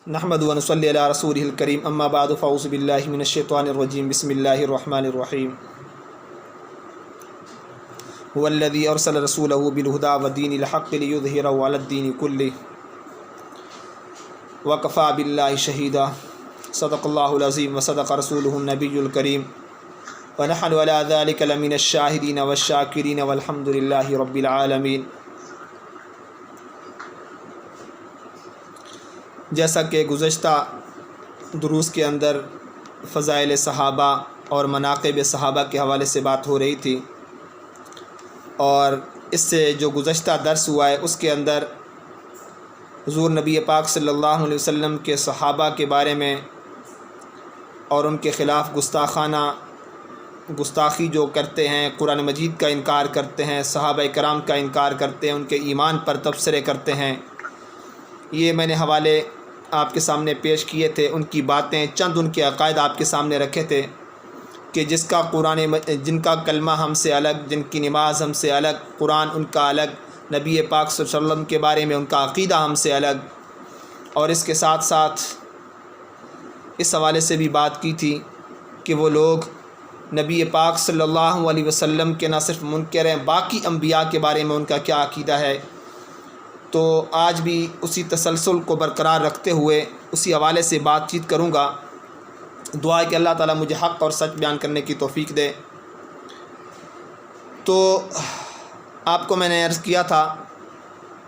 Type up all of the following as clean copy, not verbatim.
نحمد و نصلی علی رسولہ الکریم اما بعد فاعوذ باللہ من الشیطان الرجیم بسم اللہ الرحمن الرحیم هو الذی ارسل رسولہ بالہدی ودین الحق لیظہرہ علی الدین کلہ وکفی باللہ شہیدا صدق اللہ العظیم وصدق رسولہ النبی الکریم ونحن علی ذلک لمن الشاہدین والشاکرین والحمد للہ رب العالمین۔ جیسا کہ گزشتہ دروس کے اندر فضائل صحابہ اور مناقب صحابہ کے حوالے سے بات ہو رہی تھی، اور اس سے جو گزشتہ درس ہوا ہے اس کے اندر حضور نبی پاک صلی اللہ علیہ وسلم کے صحابہ کے بارے میں اور ان کے خلاف گستاخی جو کرتے ہیں، قرآن مجید کا انکار کرتے ہیں، صحابہ کرام کا انکار کرتے ہیں، ان کے ایمان پر تبصرے کرتے ہیں، یہ میں نے حوالے آپ کے سامنے پیش کیے تھے۔ ان کی باتیں، چند ان کے عقائد آپ کے سامنے رکھے تھے کہ جن کا کلمہ ہم سے الگ، جن کی نماز ہم سے الگ، قرآن ان کا الگ، نبی پاک صلی اللہ علیہ وسلم کے بارے میں ان کا عقیدہ ہم سے الگ، اور اس کے ساتھ ساتھ اس حوالے سے بھی بات کی تھی کہ وہ لوگ نبی پاک صلی اللہ علیہ وسلم کے نہ صرف منکر ہیں، باقی انبیاء کے بارے میں ان کا کیا عقیدہ ہے۔ تو آج بھی اسی تسلسل کو برقرار رکھتے ہوئے اسی حوالے سے بات چیت کروں گا۔ دعا ہے کہ اللہ تعالیٰ مجھے حق اور سچ بیان کرنے کی توفیق دے۔ تو آپ کو میں نے عرض کیا تھا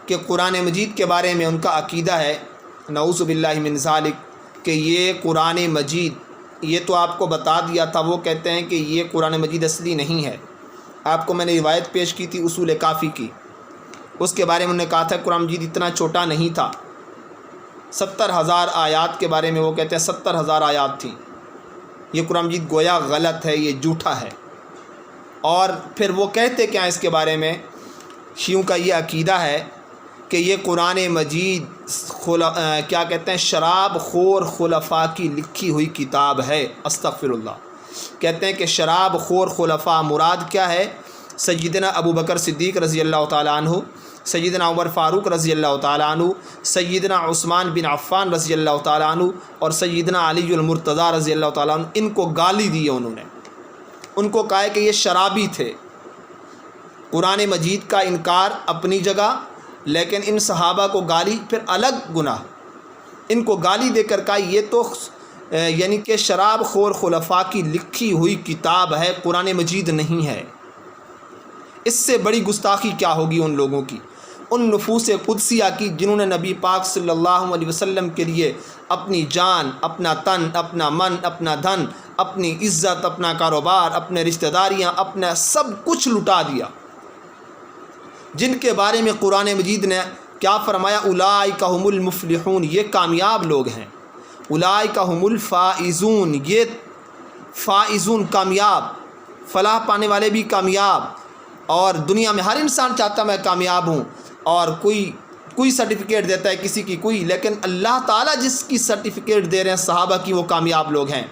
کہ قرآن مجید کے بارے میں ان کا عقیدہ ہے، نعوذ باللہ من ذالک، کہ یہ قرآن مجید، یہ تو آپ کو بتا دیا تھا، وہ کہتے ہیں کہ یہ قرآن مجید اصلی نہیں ہے۔ آپ کو میں نے روایت پیش کی تھی اصول کافی کی، اس کے بارے میں انہوں نے کہا تھا قرآن مجید اتنا چھوٹا نہیں تھا، 70,000 آیات کے بارے میں وہ کہتے ہیں 70,000 آیات تھیں، یہ قرآن مجید گویا غلط ہے، یہ جھوٹا ہے۔ اور پھر وہ کہتے کیا اس کے بارے میں، شیعوں کا یہ عقیدہ ہے کہ یہ قرآن مجید کیا کہتے ہیں، شراب خور خلفاء کی لکھی ہوئی کتاب ہے۔ استغفر اللہ۔ کہتے ہیں کہ شراب خور خلفاء مراد کیا ہے؟ سیدنا ابو بکر صدیق رضی اللہ تعالیٰ عنہ، سیدنا عمر فاروق رضی اللہ تعالیٰ عنہ، سیدنا عثمان بن عفان رضی اللہ تعالیٰ عنہ، اور سیدنا علی المرتضیٰ رضی اللہ تعالیٰ عنہ، ان کو گالی دی انہوں نے، ان کو کہا کہ یہ شرابی تھے۔ قرآن مجید کا انکار اپنی جگہ، لیکن ان صحابہ کو گالی، پھر الگ گناہ، ان کو گالی دے کر کہا یہ تو یعنی کہ شراب خور خلفاء کی لکھی ہوئی کتاب ہے، قرآن مجید نہیں ہے۔ اس سے بڑی گستاخی کیا ہوگی ان لوگوں کی، ان نفوس قدسیہ کی جنہوں نے نبی پاک صلی اللہ علیہ وسلم کے لیے اپنی جان، اپنا تن، اپنا من، اپنا دھن، اپنی عزت، اپنا کاروبار، اپنے رشتہ داریاں، اپنا سب کچھ لٹا دیا، جن کے بارے میں قرآن مجید نے کیا فرمایا، اولئک هم المفلحون، یہ کامیاب لوگ ہیں، اولئک هم الفائزون، یہ فائزون کامیاب، فلاح پانے والے بھی کامیاب، اور دنیا میں ہر انسان چاہتا میں کامیاب ہوں، اور کوئی سرٹیفکیٹ دیتا ہے کسی کی کوئی، لیکن اللہ تعالیٰ جس کی سرٹیفکیٹ دے رہے ہیں صحابہ کی، وہ کامیاب لوگ ہیں۔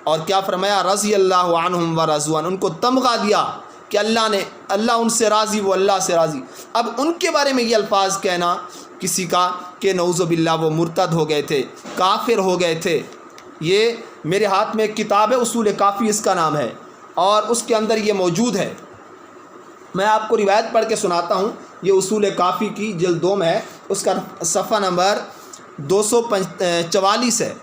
اور کیا فرمایا، رضی اللہ عنہم ورضوا عنہ، ان کو تمغہ دیا کہ اللہ ان سے راضی، وہ اللہ سے راضی۔ اب ان کے بارے میں یہ الفاظ کہنا کسی کا کہ نعوذ باللہ وہ مرتد ہو گئے تھے، کافر ہو گئے تھے، یہ میرے ہاتھ میں ایک کتاب ہے، اصول کافی اس کا نام ہے، اور اس کے اندر یہ موجود ہے۔ میں آپ کو روایت پڑھ کے سناتا ہوں، یہ اصول کافی کی جلد 2 میں ہے، اس کا صفحہ نمبر 244 ہے،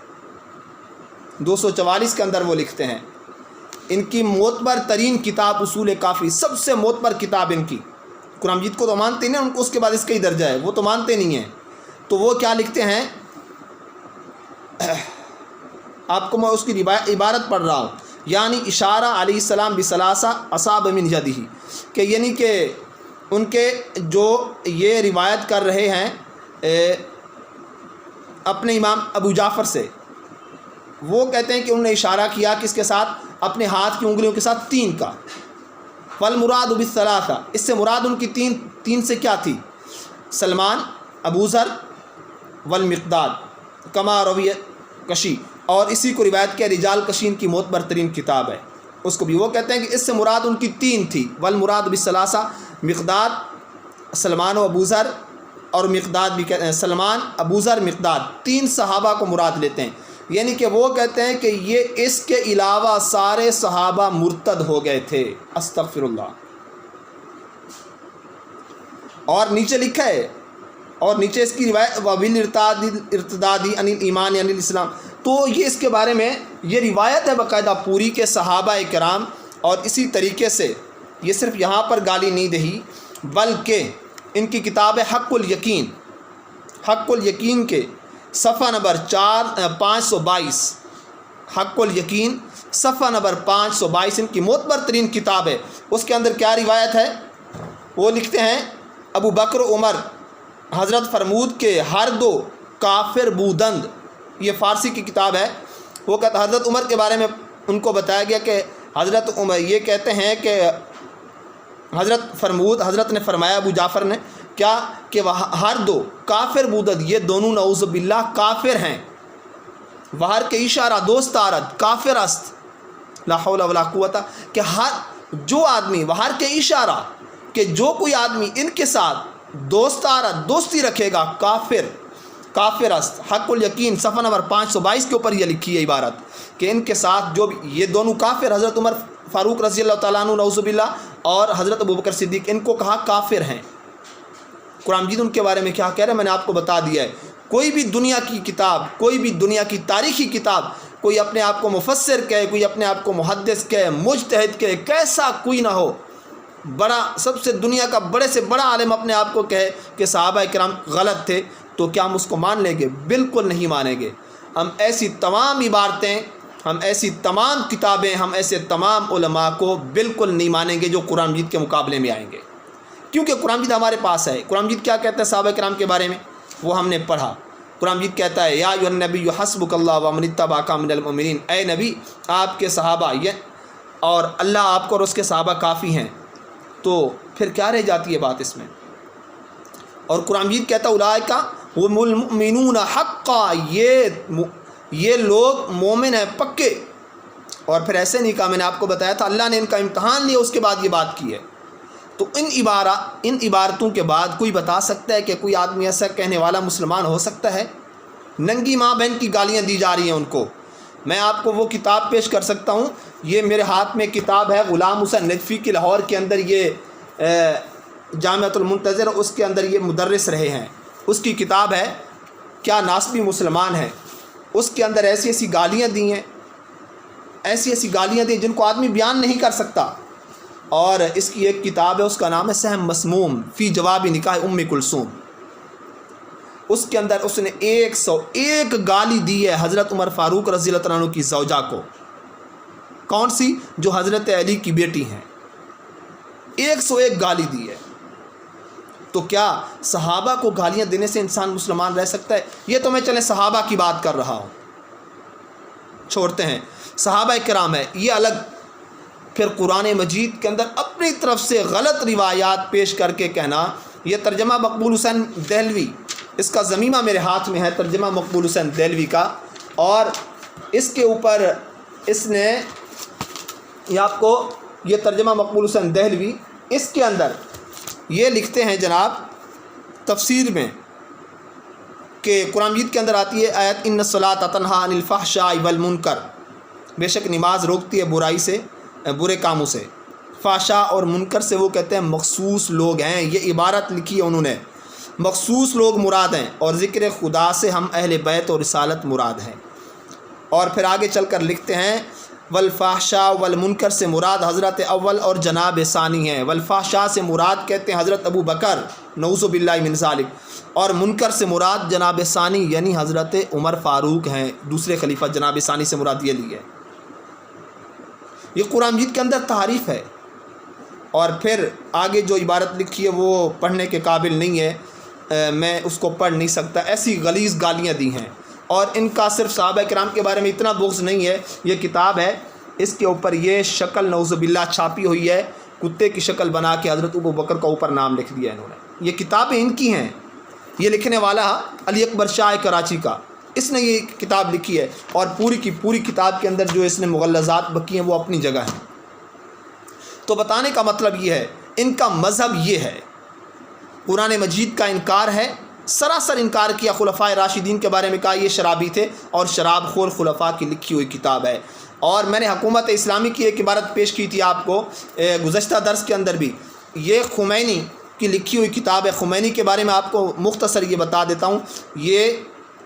244 کے اندر وہ لکھتے ہیں، ان کی معتبر ترین کتاب اصول کافی، سب سے معتبر کتاب ان کی، قرآن مجید کو تو مانتے نہیں، ان کو اس کے بعد اس کا ہی درجہ ہے، وہ تو مانتے نہیں ہیں۔ تو وہ کیا لکھتے ہیں، آپ کو میں اس کی عبارت پڑھ رہا ہوں، یعنی اشارہ علیہ السلام بثلاثہ اصاب من یدہ، کہ یعنی کہ ان کے جو یہ روایت کر رہے ہیں اپنے امام ابو جعفر سے، وہ کہتے ہیں کہ انہوں نے اشارہ کیا کس کے ساتھ، اپنے ہاتھ کی انگلیوں کے ساتھ 3 کا، والمراد بالثلاثہ، اس سے مراد ان کی 3 سے کیا تھی، سلمان، ابو ذر، والمقداد، کما روی کشی، اور اسی کو روایت کیا رجال کشین کی معتبر ترین کتاب ہے، اس کو بھی وہ کہتے ہیں کہ اس سے مراد ان کی 3 تھی، والمراد بالثلاثہ، مقداد، سلمان و ابو ذر، اور مقداد بھی کہتے ہیں، سلمان، ابوذر، مقداد، 3 صحابہ کو مراد لیتے ہیں، یعنی کہ وہ کہتے ہیں کہ یہ اس کے علاوہ سارے صحابہ مرتد ہو گئے تھے۔ استغفر اللہ۔ اور نیچے لکھا ہے، اور نیچے اس کی روایت وَبِالْارْتِدَادِ عَنِ الْإِيمَانِ عَنِ الْإِسْلَامِ، تو یہ اس کے بارے میں یہ روایت ہے باقاعدہ پوری کے صحابہ کرام، اور اسی طریقے سے یہ صرف یہاں پر گالی نہیں دہی، بلکہ ان کی کتاب حق الیقین، حق الیقین کے صفحہ نمبر 522، حق الیقین صفحہ نمبر 522 ان کی معتبر ترین کتاب ہے۔ اس کے اندر کیا روایت ہے؟ وہ لکھتے ہیں ابو بکر عمر حضرت فرمود کہ ہر 2 کافر بودند، یہ فارسی کی کتاب ہے، وہ کہتا ہے حضرت عمر کے بارے میں ان کو بتایا گیا کہ حضرت عمر یہ کہتے ہیں کہ حضرت فرمود، حضرت نے فرمایا ابو جعفر نے کیا کہ ہر 2 کافر بودند، یہ دونوں نعوذ باللہ کافر ہیں، وہر کے اشارہ دوست آرد کافر است، لا حول ولا قوت، کہ ہر جو آدمی وہر کے اشارہ کہ جو کوئی آدمی ان کے ساتھ دوست آرد دوستی رکھے گا کافر است۔ حق الیقین صفحہ نمبر 522 کے اوپر یہ لکھی ہے عبارت کہ ان کے ساتھ جو بھی یہ دونوں کافر، حضرت عمر فاروق رضی اللہ تعالیٰ عنہ نعوذ باللہ اور حضرت ابوبکر صدیق، ان کو کہا کافر ہیں۔ قرآن مجید ان کے بارے میں کیا کہہ رہے ہیں میں نے آپ کو بتا دیا ہے۔ کوئی بھی دنیا کی کتاب، کوئی بھی دنیا کی تاریخی کتاب، کوئی اپنے آپ کو مفسر کہے، کوئی اپنے آپ کو محدث کہے، مجتہد کہے، کیسا کوئی نہ ہو، بڑا سب سے دنیا کا بڑے سے بڑا عالم اپنے آپ کو کہے کہ صحابہ کرام غلط تھے، تو کیا ہم اس کو مان لیں گے؟ بالکل نہیں مانیں گے۔ ہم ایسی تمام عبارتیں، ہم ایسی تمام کتابیں، ہم ایسے تمام علماء کو بالکل نہیں مانیں گے جو قرآن مجید کے مقابلے میں آئیں گے، کیونکہ قرآن مجید ہمارے پاس ہے۔ قرآن مجید کیا کہتا ہے صحابہ کرام کے بارے میں؟ وہ ہم نے پڑھا۔ قرآن مجید کہتا ہے یا ایھا النبی حسبک اللہ ومن اتبعک من المؤمنین، اے نبی آپ کے صحابہ اور اللہ آپ کو اور اس کے صحابہ کافی ہیں۔ تو پھر کیا رہ جاتی ہے بات اس میں؟ اور قرآن مجید کہتا ہے اولئک ھم المؤمنون حقا، یہ لوگ مومن ہیں پکے۔ اور پھر ایسے نہیں کہا، میں نے آپ کو بتایا تھا اللہ نے ان کا امتحان لیا، اس کے بعد یہ بات کی ہے۔ تو ان عبارتوں کے بعد کوئی بتا سکتا ہے کہ کوئی آدمی ایسا کہنے والا مسلمان ہو سکتا ہے؟ ننگی ماں بہن کی گالیاں دی جا رہی ہیں ان کو۔ میں آپ کو وہ کتاب پیش کر سکتا ہوں، یہ میرے ہاتھ میں کتاب ہے غلام حسین نجفی کی، لاہور کے اندر یہ جامعۃ المنتظر، اس کے اندر یہ مدرس رہے ہیں، اس کی کتاب ہے کیا ناسبی مسلمان ہے۔ اس کے اندر ایسی ایسی گالیاں دی ہیں، ایسی ایسی گالیاں دی جن کو آدمی بیان نہیں کر سکتا۔ اور اس کی ایک کتاب ہے، اس کا نام ہے سہم مسموم فی جواب نکاح ام کلثوم۔ اس کے اندر اس نے 101 گالی دی ہے حضرت عمر فاروق رضی اللہ عنہ کی زوجہ کو۔ کون سی؟ جو حضرت علی کی بیٹی ہیں۔ 101 گالی دی ہے۔ تو کیا صحابہ کو گالیاں دینے سے انسان مسلمان رہ سکتا ہے؟ یہ تو میں چلیں صحابہ کی بات کر رہا ہوں، چھوڑتے ہیں، صحابہ کرام ہے یہ الگ۔ پھر قرآن مجید کے اندر اپنی طرف سے غلط روایات پیش کر کے کہنا، یہ ترجمہ مقبول حسین دہلوی، اس کا ضمیمہ میرے ہاتھ میں ہے، ترجمہ مقبول حسین دہلوی کا، اور اس کے اوپر اس نے یہ آپ کو یہ ترجمہ مقبول حسین دہلوی، اس کے اندر یہ لکھتے ہیں جناب تفسیر میں کہ قرآن مجید کے اندر آتی ہے آیت ان الصلاۃ تنہی عن الفحشاء والمنکر، بے شک نماز روکتی ہے برائی سے، برے کاموں سے، فحشاء اور منکر سے وہ کہتے ہیں مخصوص لوگ ہیں۔ یہ عبارت لکھی ہے انہوں نے، مخصوص لوگ مراد ہیں، اور ذکر خدا سے ہم اہل بیت اور رسالت مراد ہیں۔ اور پھر آگے چل کر لکھتے ہیں والفحشاء والمنکر سے مراد حضرت اول اور جناب ثانی ہیں۔ والفحشاء سے مراد کہتے ہیں حضرت ابو بکر نعوذ باللہ من ذالک، اور منکر سے مراد جناب ثانی یعنی حضرت عمر فاروق ہیں، دوسرے خلیفہ جناب ثانی سے مراد یہ لی ہے۔ یہ قرآن مجید کے اندر تعریف ہے۔ اور پھر آگے جو عبارت لکھی ہے وہ پڑھنے کے قابل نہیں ہے، میں اس کو پڑھ نہیں سکتا، ایسی غلیظ گالیاں دی ہیں۔ اور ان کا صرف صحابہ کرام کے بارے میں اتنا بغض نہیں ہے، یہ کتاب ہے، اس کے اوپر یہ شکل نعوذ باللہ چھاپی ہوئی ہے، کتے کی شکل بنا کے حضرت ابو بکر کا اوپر نام لکھ دیا انہوں نے۔ یہ کتابیں ان کی ہیں، یہ لکھنے والا علی اکبر شاہ کراچی کا، اس نے یہ کتاب لکھی ہے، اور پوری کی پوری کتاب کے اندر جو اس نے مغلظات بکی ہیں وہ اپنی جگہ ہیں۔ تو بتانے کا مطلب یہ ہے ان کا مذہب یہ ہے، قرآن مجید کا انکار ہے، سراسر انکار کیا۔ خلفائے راشدین کے بارے میں کہا یہ شرابی تھے اور شراب خور خلفاء کی لکھی ہوئی کتاب ہے۔ اور میں نے حکومت اسلامی کی ایک عبارت پیش کی تھی آپ کو گزشتہ درس کے اندر بھی، یہ خمینی کی لکھی ہوئی کتاب ہے۔ خمینی کے بارے میں آپ کو مختصر یہ بتا دیتا ہوں، یہ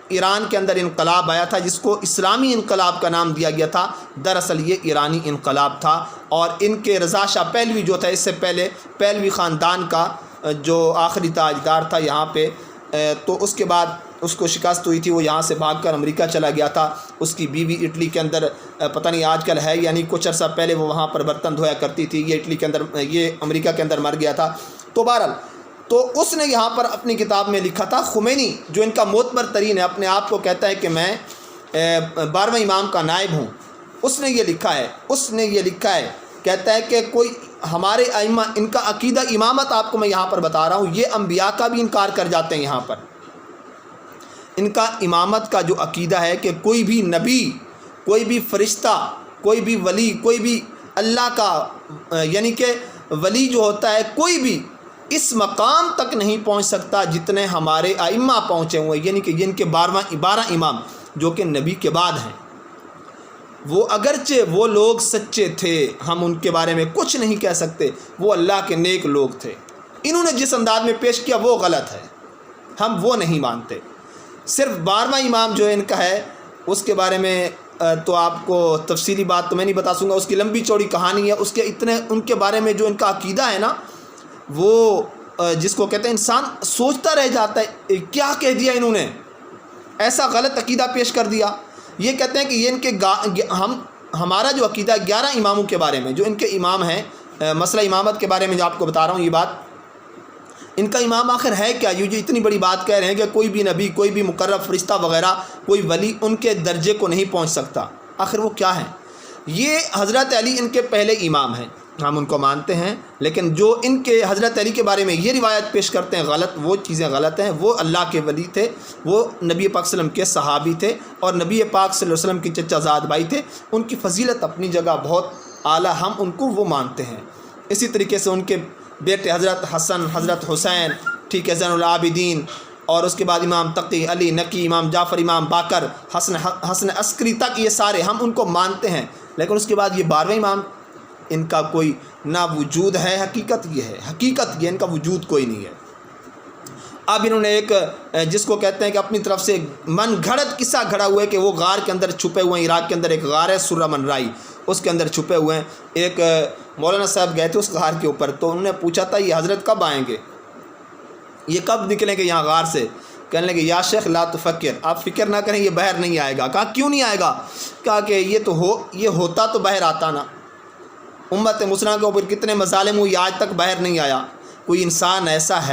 ایران کے اندر انقلاب آیا تھا جس کو اسلامی انقلاب کا نام دیا گیا تھا، دراصل یہ ایرانی انقلاب تھا۔ اور ان کے رضا شاہ پہلوی جو تھا، اس سے پہلے پہلوی خاندان کا جو آخری تاجدار تھا یہاں پہ، تو اس کے بعد اس کو شکست ہوئی تھی، وہ یہاں سے بھاگ کر امریکہ چلا گیا تھا۔ اس کی بیوی اٹلی کے اندر پتہ نہیں آج کل ہے یعنی کچھ عرصہ پہلے وہ وہاں پر برتن دھویا کرتی تھی، یہ اٹلی کے اندر، یہ امریکہ کے اندر مر گیا تھا۔ تو بہرحال تو اس نے یہاں پر اپنی کتاب میں لکھا تھا، خمینی جو ان کا معتبر ترین ہے، اپنے آپ کو کہتا ہے کہ میں 12ویں امام کا نائب ہوں، اس نے یہ لکھا ہے کہتا ہے کہ کوئی ہمارے ائمہ، ان کا عقیدہ امامت آپ کو میں یہاں پر بتا رہا ہوں، یہ انبیاء کا بھی انکار کر جاتے ہیں۔ یہاں پر ان کا امامت کا جو عقیدہ ہے کہ کوئی بھی نبی، کوئی بھی فرشتہ، کوئی بھی ولی، کوئی بھی اللہ کا یعنی کہ ولی جو ہوتا ہے، کوئی بھی اس مقام تک نہیں پہنچ سکتا جتنے ہمارے ائمہ پہنچے ہوئے، یعنی کہ جن کے 12 امام جو کہ نبی کے بعد ہیں، وہ اگرچہ وہ لوگ سچے تھے، ہم ان کے بارے میں کچھ نہیں کہہ سکتے، وہ اللہ کے نیک لوگ تھے، انہوں نے جس انداز میں پیش کیا وہ غلط ہے، ہم وہ نہیں مانتے۔ صرف 12واں امام جو ان کا ہے اس کے بارے میں تو آپ کو تفصیلی بات تو میں نہیں بتا سکوں گا، اس کی لمبی چوڑی کہانی ہے، ان کے بارے میں جو ان کا عقیدہ ہے نا، وہ جس کو کہتے ہیں انسان سوچتا رہ جاتا ہے کیا کہہ دیا انہوں نے، ایسا غلط عقیدہ پیش کر دیا۔ یہ کہتے ہیں کہ یہ ان کے ہمارا جو عقیدہ 11 اماموں کے بارے میں، جو ان کے امام ہیں، مسئلہ امامت کے بارے میں جو آپ کو بتا رہا ہوں یہ بات، ان کا امام آخر ہے کیا؟ یہ جو اتنی بڑی بات کہہ رہے ہیں کہ کوئی بھی نبی، کوئی بھی مقرب فرشتہ وغیرہ، کوئی ولی ان کے درجے کو نہیں پہنچ سکتا، آخر وہ کیا ہیں؟ یہ حضرت علی ان کے پہلے امام ہیں، ہم ان کو مانتے ہیں، لیکن جو ان کے حضرت علی کے بارے میں یہ روایت پیش کرتے ہیں غلط، وہ چیزیں غلط ہیں۔ وہ اللہ کے ولی تھے، وہ نبی پاک صلی اللہ علیہ وسلم کے صحابی تھے، اور نبی پاک صلی اللہ علیہ وسلم کے چچا زاد بھائی تھے، ان کی فضیلت اپنی جگہ بہت اعلیٰ، ہم ان کو وہ مانتے ہیں۔ اسی طریقے سے ان کے بیٹے حضرت حسن، حضرت حسین، ٹھیک ہے، زین العابدین، اور اس کے بعد امام تقی، علی نقی، امام جعفر، امام باقر، حسن عسکری تک، یہ سارے ہم ان کو مانتے ہیں، لیکن اس کے بعد یہ 12ویں امام ان کا کوئی نہ وجود ہے، حقیقت یہ ان کا وجود کوئی نہیں ہے۔ اب انہوں نے ایک جس کو کہتے ہیں کہ اپنی طرف سے من گھڑت قصہ گھڑا ہوا ہے کہ وہ غار کے اندر چھپے ہوئے ہیں، عراق کے اندر ایک غار ہے سرہ منرائی، اس کے اندر چھپے ہوئے ہیں۔ ایک مولانا صاحب گئے تھے اس غار کے اوپر، تو انہوں نے پوچھا تھا یہ حضرت کب آئیں گے، یہ کب نکلیں گے یہاں غار سے؟ کہنے لگے یا شیخ لا تفکر، آپ فکر نہ کریں، یہ باہر نہیں آئے گا۔ کہا کیوں نہیں آئے گا؟ کہا کہ یہ ہوتا تو باہر آتا نا، امت مسلمہ کے اوپر کتنے مظالم ہوئی، آج تک باہر نہیں آیا۔ کوئی انسان ایسا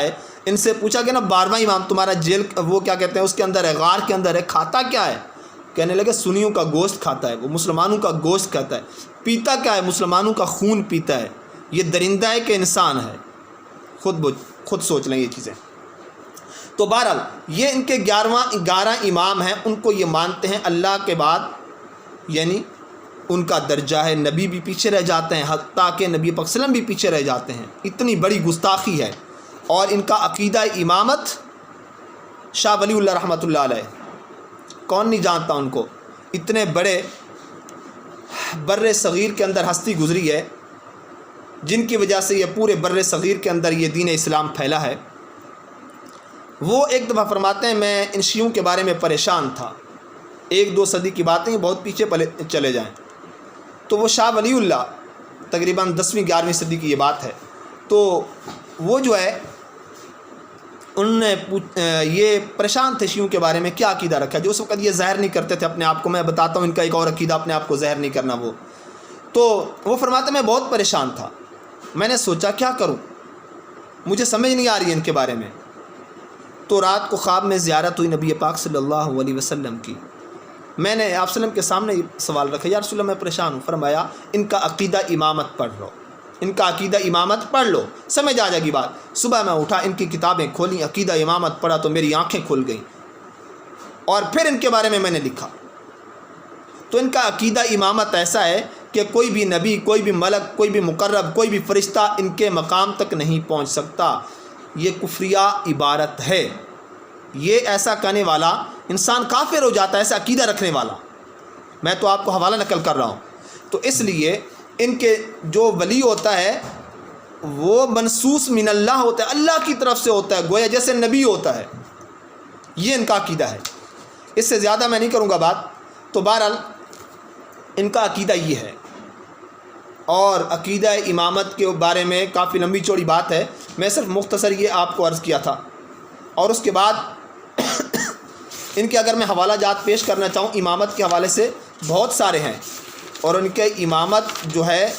ہے، ان سے پوچھا کہ نا 12واں امام تمہارا جیل، وہ کیا کہتے ہیں، اس کے اندر ہے، غار کے اندر ہے، کھاتا کیا ہے؟ کہنے لگے سنیوں کا گوشت کھاتا ہے، وہ مسلمانوں کا گوشت کھاتا ہے۔ پیتا کیا ہے؟ مسلمانوں کا خون پیتا ہے۔ یہ درندہ ہے کہ انسان ہے؟ خود سوچ لیں یہ چیزیں۔ تو بہرحال یہ ان کے 11 امام ہیں، ان کو یہ مانتے ہیں اللہ کے بعد، یعنی ان کا درجہ ہے، نبی بھی پیچھے رہ جاتے ہیں، حتیٰ کہ نبی پاک صلی اللہ علیہ وسلم بھی پیچھے رہ جاتے ہیں۔ اتنی بڑی گستاخی ہے۔ اور ان کا عقیدہ امامت، شاہ ولی اللہ رحمۃ اللہ علیہ، کون نہیں جانتا ان کو، اتنے بڑے بر صغیر کے اندر ہستی گزری ہے جن کی وجہ سے یہ پورے بر صغیر کے اندر یہ دین اسلام پھیلا ہے۔ وہ ایک دفعہ فرماتے ہیں میں ان شیعوں کے بارے میں پریشان تھا، 1-2 صدی کی باتیں، بہت پیچھے چلے جائیں، تو وہ شاہ ولی اللہ تقریباً 10ویں 11ویں صدی کی یہ بات ہے، تو وہ جو ہے انہوں نے یہ پریشان تھے شیعوں کے بارے میں کیا عقیدہ رکھا ہے، جو اس وقت یہ ظاہر نہیں کرتے تھے اپنے آپ کو۔ میں بتاتا ہوں ان کا ایک اور عقیدہ، اپنے آپ کو ظاہر نہیں کرنا۔ وہ فرماتے ہیں میں بہت پریشان تھا، میں نے سوچا کیا کروں، مجھے سمجھ نہیں آ رہی ہے ان کے بارے میں۔ تو رات کو خواب میں زیارت ہوئی نبی پاک صلی اللہ علیہ وسلم کی، میں نے آپ وسلم کے سامنے سوال رکھا، یا رسول اللہ میں پریشان ہوں۔ فرمایا ان کا عقیدہ امامت پڑھ لو، ان کا عقیدہ امامت پڑھ لو، سمجھ آ جائے گی بات۔ صبح میں اٹھا، ان کی کتابیں کھولیں، عقیدہ امامت پڑھا تو میری آنکھیں کھل گئیں، اور پھر ان کے بارے میں نے لکھا۔ تو ان کا عقیدہ امامت ایسا ہے کہ کوئی بھی نبی، کوئی بھی ملک، کوئی بھی مقرب، کوئی بھی فرشتہ ان کے مقام تک نہیں پہنچ سکتا، یہ کفریہ عبارت ہے۔ یہ ایسا کہنے والا انسان کافر ہو جاتا ہے، ایسا عقیدہ رکھنے والا۔ میں تو آپ کو حوالہ نقل کر رہا ہوں۔ تو اس لیے ان کے جو ولی ہوتا ہے وہ منصوص من اللہ ہوتا ہے، اللہ کی طرف سے ہوتا ہے، گویا جیسے نبی ہوتا ہے۔ یہ ان کا عقیدہ ہے۔ اس سے زیادہ میں نہیں کروں گا بات۔ تو بہرحال ان کا عقیدہ یہ ہے، اور عقیدہ امامت کے بارے میں کافی لمبی چوڑی بات ہے، میں صرف مختصر یہ آپ کو عرض کیا تھا۔ اور اس کے بعد ان کے اگر میں حوالہ جات پیش کرنا چاہوں امامت کے حوالے سے بہت سارے ہیں، اور ان کے امامت جو ہے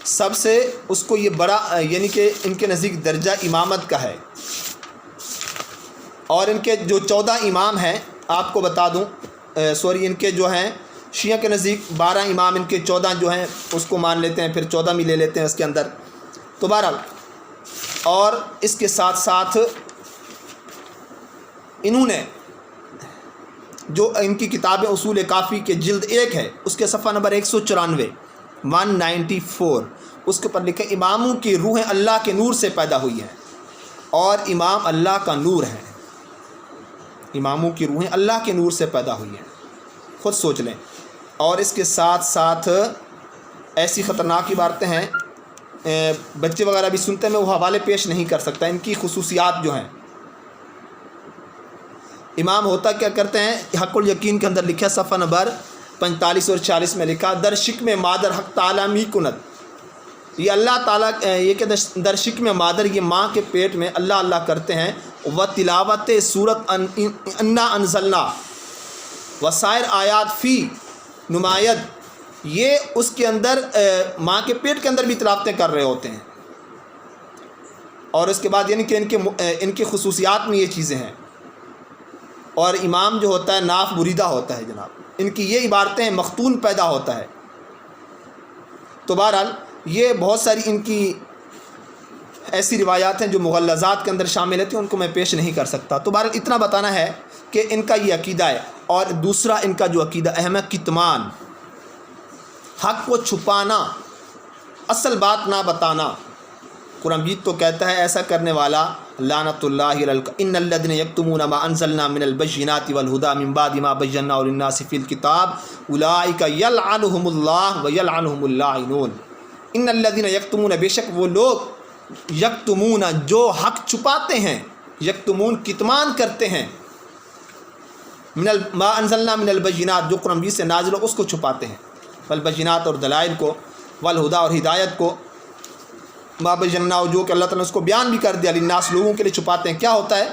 سب سے اس کو یہ بڑا یعنی کہ ان کے نزدیک درجہ امامت کا ہے۔ اور ان کے جو 14 امام ہیں آپ کو بتا دوں، ان کے جو ہیں شیعہ کے نزدیک 12 امام، ان کے 14 جو ہیں اس کو مان لیتے ہیں، پھر 14 بھی لے لیتے ہیں اس کے اندر۔ تو بہرحال اور اس کے ساتھ ساتھ انہوں نے جو ان کی کتاب اصول کافی کے جلد 1 ہے، اس کے صفحہ نمبر 194 194 اس کے اوپر لکھے اماموں کی روحیں اللہ کے نور سے پیدا ہوئی ہیں، اور امام اللہ کا نور ہے۔ اماموں کی روحیں اللہ کے نور سے پیدا ہوئی ہیں، خود سوچ لیں۔ اور اس کے ساتھ ساتھ ایسی خطرناک عبارتیں ہیں، بچے وغیرہ بھی سنتے ہیں، میں وہ حوالے پیش نہیں کر سکتا۔ ان کی خصوصیات جو ہیں، امام ہوتا کیا کرتے ہیں، حق الیقین کے اندر لکھا صفحہ نمبر 45 اور 46 میں لکھا، در شکم مادر حق تعالیٰ می کنت، یہ اللہ تعالیٰ یہ کہ در شکم مادر یہ ماں کے پیٹ میں اللہ اللہ کرتے ہیں، و تلاوت سورت انا انزلنا وسائر آیات فی نمایت، یہ اس کے اندر ماں کے پیٹ کے اندر بھی تلاوتیں کر رہے ہوتے ہیں۔ اور اس کے بعد یعنی کہ ان کی خصوصیات میں یہ چیزیں ہیں۔ اور امام جو ہوتا ہے ناف بریدہ ہوتا ہے جناب، ان کی یہ عبارتیں مختون پیدا ہوتا ہے۔ تو بہرحال یہ بہت ساری ان کی ایسی روایات ہیں جو مغلظات کے اندر شامل ہیں، ان کو میں پیش نہیں کر سکتا۔ تو بہرحال اتنا بتانا ہے کہ ان کا یہ عقیدہ ہے۔ اور دوسرا ان کا جو عقیدہ اہم ہے، کتمان، حق کو چھپانا، اصل بات نہ بتانا۔ قرآن مجید تو کہتا ہے ایسا کرنے والا لعنت اللہ ان الذین یکتمون ما انزلنا من البینات والہدی من بعد ما بیناہ للناس فی الکتاب اولئک یلعنهم اللہ ویلعنهم اللاعنون۔ ان الذین یکتمون، بے شک وہ لوگ، یکتمون جو حق چھپاتے ہیں، یکتمون کتمان کرتے ہیں، ما انزلنا من البینات جو قرآن مجید سے نازل ہو اس کو چھپاتے ہیں، والبینات اور دلائل کو، والہدی اور ہدایت کو، ما بیناہ جو کہ اللہ تعالیٰ نے اس کو بیان بھی کر دیا، للناس لوگوں کے لیے چھپاتے ہیں۔ کیا ہوتا ہے؟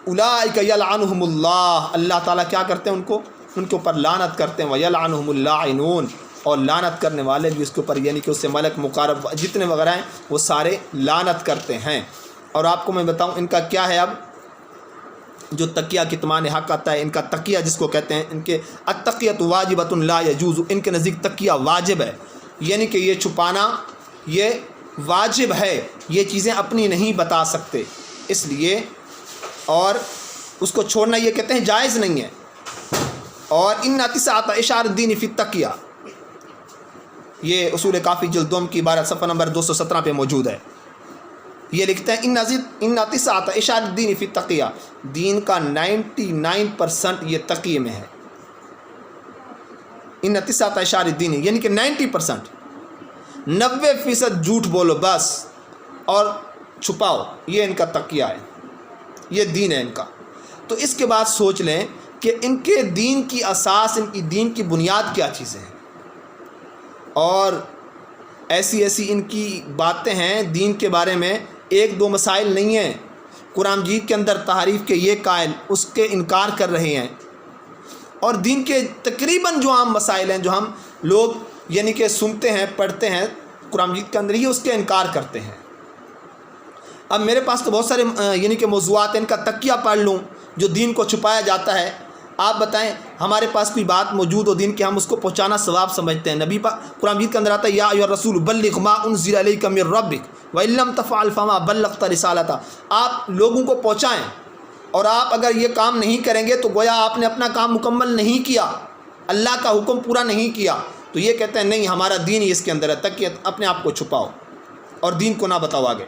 اولئک یلعنهم اللہ، اللہ تعالیٰ کیا کرتے ہیں ان کے اوپر لعنت کرتے ہیں، ویلعنهم اللاعنون، اور لعنت کرنے والے بھی اس کے اوپر یعنی کہ اس سے ملک مقارب جتنے وغیرہ ہیں وہ سارے لعنت کرتے ہیں۔ اور آپ کو میں بتاؤں ان کا کیا ہے، اب جو تقیہ کتمان حق آتا ہے، ان کا تقیہ جس کو کہتے ہیں، ان کے التقیۃ واجبۃ لا یجوز، ان کے نزدیک تقیہ واجب ہے، یعنی کہ یہ چھپانا یہ واجب ہے، یہ چیزیں اپنی نہیں بتا سکتے اس لیے، اور اس کو چھوڑنا یہ کہتے ہیں جائز نہیں ہے۔ اور ان تسعۃ اشعار الدین فی التقیہ، یہ اصول کافی جلد 2 کی عبارت صفحہ نمبر 217 پہ موجود ہے۔ یہ لکھتے ہیں ان تسعۃ اشعار الدین فی التقیہ، دین کا 99% یہ تقیہ میں ہے۔ ان تسعۃ اشعار الدین یعنی کہ 90%، 90% جھوٹ بولو بس اور چھپاؤ، یہ ان کا تقیہ ہے، یہ دین ہے ان کا۔ تو اس کے بعد سوچ لیں کہ ان کے دین کی اساس، ان کی دین کی بنیاد کیا چیزیں ہیں، اور ایسی ان کی باتیں ہیں دین کے بارے میں، 1-2 مسائل نہیں ہیں۔ قرآن مجید کے اندر تحریف کے یہ قائل اس کے انکار کر رہے ہیں، اور دین کے تقریباً جو عام مسائل ہیں جو ہم لوگ یعنی کہ سنتے ہیں پڑھتے ہیں قرآن مجید کے اندر، ہی اس کے انکار کرتے ہیں۔ اب میرے پاس تو بہت سارے یعنی کہ موضوعات ہیں، ان کا تقیہ پڑھ لوں جو دین کو چھپایا جاتا ہے۔ آپ بتائیں ہمارے پاس کوئی بات موجود ہو دین کے، ہم اس کو پہنچانا ثواب سمجھتے ہیں۔ نبی پاک قرآن مجید کے اندر آتا ہے یا ایھا الرسول بلغ ما انزل الیک من ربک وان لم تفعل فما بلغت رسالتہ، آپ لوگوں کو پہنچائیں، اور آپ اگر یہ کام نہیں کریں گے تو گویا آپ نے اپنا کام مکمل نہیں کیا، اللہ کا حکم پورا نہیں کیا۔ تو یہ کہتے ہیں نہیں ہمارا دین ہی اس کے اندر ہے، تقیت اپنے آپ کو چھپاؤ اور دین کو نہ بتاؤ آگے۔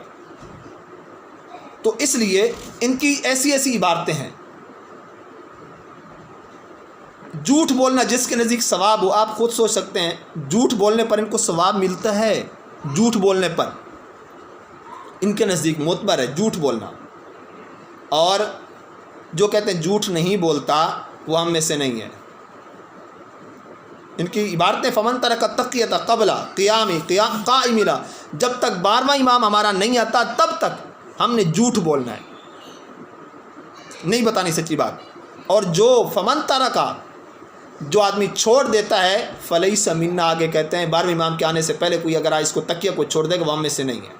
تو اس لیے ان کی ایسی ایسی عبارتیں ہیں۔ جھوٹ بولنا جس کے نزدیک ثواب ہو، آپ خود سوچ سکتے ہیں جھوٹ بولنے پر ان کو ثواب ملتا ہے، جھوٹ بولنے پر ان کے نزدیک معتبر ہے جھوٹ بولنا، اور جو کہتے ہیں جھوٹ نہیں بولتا وہ ہم میں سے نہیں ہے۔ ان کی عبارتیں فمن ترک التقیۃ قبل قیام قائم، جب تک 12واں امام ہمارا نہیں آتا تب تک ہم نے جھوٹ بولنا ہے، نہیں بتانی سچی بات۔ اور جو فمن ترک، جو آدمی چھوڑ دیتا ہے، فلیس منا، آگے کہتے ہیں 12ویں امام کے آنے سے پہلے کوئی اگر اس کو تقیہ کو چھوڑ دے گا وہ ہم میں سے نہیں ہے۔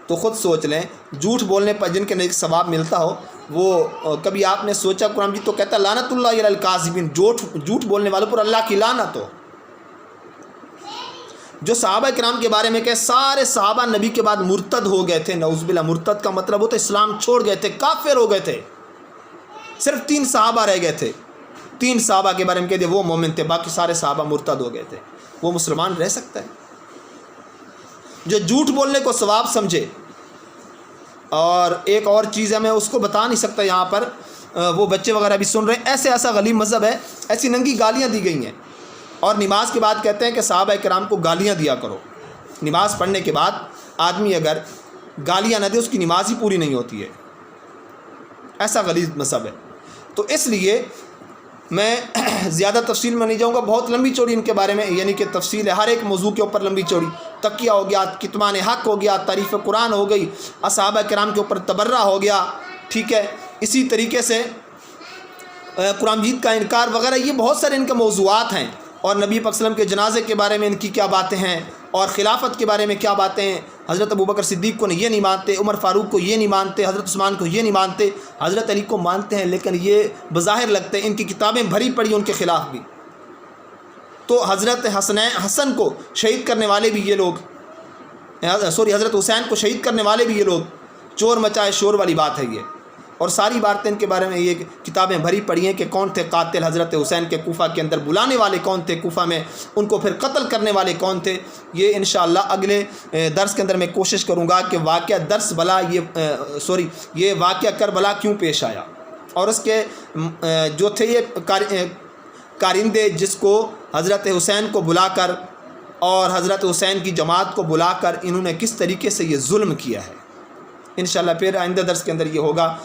تو خود سوچ لیں، جھوٹ بولنے پر جن کے نزدیک ثواب ملتا ہو، وہ کبھی آپ نے سوچا قرآن مجید تو کہتا ہے لعنت اللہ علی الکاذبین، جھوٹ بولنے والوں پر اللہ کی لعنت ہو۔ جو صحابہ کرام کے بارے میں کہ سارے صحابہ نبی کے بعد مرتد ہو گئے تھے، نعوذ باللہ، مرتد کا مطلب ہوتا ہے اسلام چھوڑ گئے تھے، کافر ہو گئے تھے، صرف 3 صحابہ رہ گئے تھے، 3 صحابہ کے بارے میں کہتے وہ مومن تھے، باقی سارے صحابہ مرتد ہو گئے تھے۔ وہ مسلمان رہ سکتا ہے؟ جو جھوٹ بولنے کو ثواب سمجھے، اور ایک اور چیز ہے میں اس کو بتا نہیں سکتا یہاں پر، وہ بچے وغیرہ بھی سن رہے ہیں، ایسا غلیظ مذہب ہے، ایسی ننگی گالیاں دی گئی ہیں۔ اور نماز کے بعد کہتے ہیں کہ صحابہ کرام کو گالیاں دیا کرو، نماز پڑھنے کے بعد آدمی اگر گالیاں نہ دے اس کی نماز ہی پوری نہیں ہوتی ہے، ایسا غلیظ مذہب ہے۔ تو اس لیے میں زیادہ تفصیل میں نہیں جاؤں گا، بہت لمبی چوڑی ان کے بارے میں، یعنی کہ تفصیل ہے ہر ایک موضوع کے اوپر لمبی چوڑی، تقیہ ہو گیا، کتمان حق ہو گیا، تعریف قرآن ہو گئی، صحابہ کرام کے اوپر تبرہ ہو گیا، ٹھیک ہے، اسی طریقے سے قرآن مجید کا انکار وغیرہ، یہ بہت سارے ان کے موضوعات ہیں۔ اور نبی پاک صلی اللہ علیہ وسلم کے جنازے کے بارے میں ان کی کیا باتیں ہیں، اور خلافت کے بارے میں کیا باتیں ہیں، حضرت ابوبکر صدیق کو یہ نہیں مانتے، عمر فاروق کو یہ نہیں مانتے، حضرت عثمان کو یہ نہیں مانتے، حضرت علی کو مانتے ہیں، لیکن یہ بظاہر لگتے ہیں، ان کی کتابیں بھری پڑی ان کے خلاف بھی۔ تو حضرت حسن کو شہید کرنے والے بھی یہ لوگ، حضرت حسین کو شہید کرنے والے بھی یہ لوگ، چور مچائے شور والی بات ہے یہ۔ اور ساری باتیں ان کے بارے میں یہ کتابیں بھری پڑی ہیں کہ کون تھے قاتل حضرت حسین کے، کوفہ کے اندر بلانے والے کون تھے، کوفہ میں ان کو پھر قتل کرنے والے کون تھے۔ یہ انشاءاللہ اگلے درس کے اندر میں کوشش کروں گا کہ واقعہ یہ واقعہ کربلا کیوں پیش آیا، اور اس کے جو تھے یہ کارندے جس کو حضرت حسین کو بلا کر اور حضرت حسین کی جماعت کو بلا کر انہوں نے کس طریقے سے یہ ظلم کیا ہے۔ انشاءاللہ پھر آئندہ درس کے اندر یہ ہوگا۔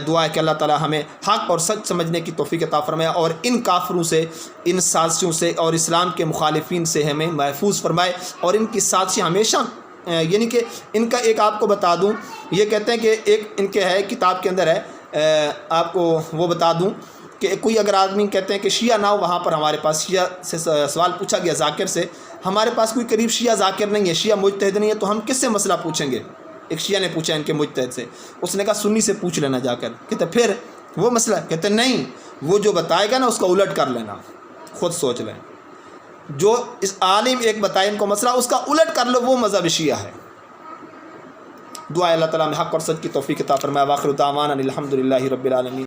دعا ہے کہ اللہ تعالی ہمیں حق اور سچ سمجھنے کی توفیق عطا فرمائے، اور ان کافروں سے، ان سازشوں سے اور اسلام کے مخالفین سے ہمیں محفوظ فرمائے، اور ان کی سازشیں ہمیشہ، یعنی کہ ان کا ایک آپ کو بتا دوں، یہ کہتے ہیں کہ ایک ان کے ہے کتاب کے اندر ہے، آپ کو وہ بتا دوں کہ کوئی اگر آدمی کہتے ہیں کہ شیعہ نہ ہو، وہاں پر ہمارے پاس شیعہ سے سوال پوچھا گیا ذاکر سے، ہمارے پاس کوئی قریب شیعہ ذاکر نہیں ہے، شیعہ مجتہد نہیں ہے، تو ہم کس سے مسئلہ پوچھیں گے؟ ایک شیعہ نے پوچھا ان کے مجتہد سے، اس نے کہا سنی سے پوچھ لینا جا کر۔ کہتے پھر وہ مسئلہ، کہتے نہیں، وہ جو بتائے گا نا اس کا الٹ کر لینا، خود سوچ لیں، جو اس عالم ایک بتائے ان کو مسئلہ اس کا الٹ کر لو، وہ مذہب شیعہ ہے۔ دعا اللہ تعالیٰ میں حق اور سچ کی توفیق عطا فرمائے۔ واخر دعوانا الحمدللہ رب العالمین۔